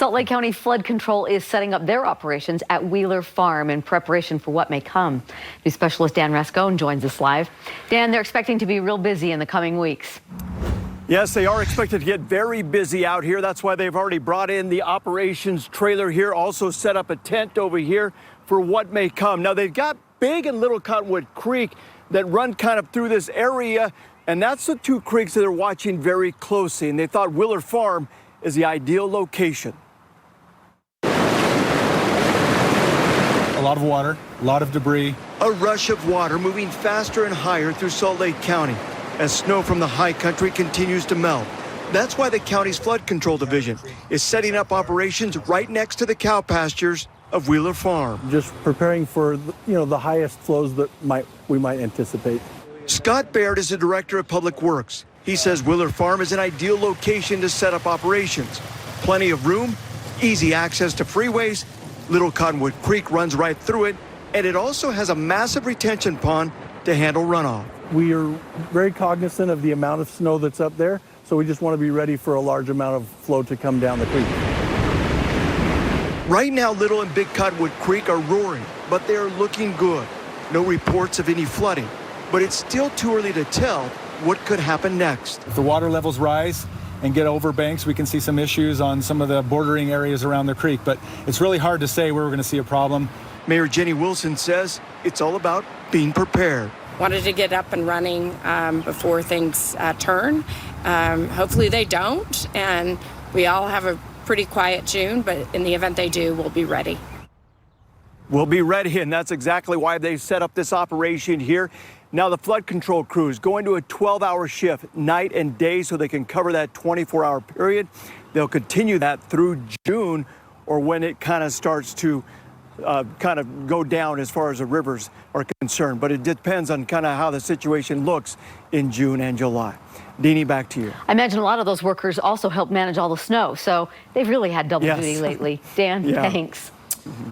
Salt Lake County Flood Control is setting up their operations at Wheeler Farm in preparation for what may come. News specialist Dan Rascone joins us live. Dan, they're expecting to be real busy in the coming weeks. Yes, they are expected to get very busy out here. That's why they've already brought in the operations trailer here, also set up a tent over here for what may come. Now, they've got Big and Little Cottonwood Creek that run kind of through this area, and that's the two creeks that they're watching very closely, and they thought Wheeler Farm is the ideal location. A lot of water, a lot of debris. A rush of water moving faster and higher through Salt Lake County as snow from the high country continues to melt. That's why the county's flood control division is setting up operations right next to the cow pastures of Wheeler Farm. Just preparing for, the highest flows that we might anticipate. Scott Baird is the director of Public Works. He says Wheeler Farm is an ideal location to set up operations. Plenty of room, easy access to freeways. Little Cottonwood Creek runs right through it, and it also has a massive retention pond to handle runoff. We are very cognizant of the amount of snow that's up there, so we just want to be ready for a large amount of flow to come down the creek. Right now, Little and Big Cottonwood Creek are roaring, but they are looking good. No reports of any flooding, but it's still too early to tell what could happen next. If the water levels rise and get over banks, we can see some issues on some of the bordering areas around the creek, but it's really hard to say where we're going to see a problem. Mayor Jenny Wilson says it's all about being prepared. Wanted to get up and running before things turn. Hopefully they don't, and we all have a pretty quiet June, but in the event they do, we'll be ready. We'll be ready, and that's exactly why they set up this operation here. Now the flood control crews going to a 12-hour shift night and day so they can cover that 24-hour period. They'll continue that through June, or when it kind of starts to kind of go down as far as the rivers are concerned. But it depends on kind of how the situation looks in June and July. Deanie, back to you. I imagine a lot of those workers also help manage all the snow, so they've really had double duty lately. Dan, thanks.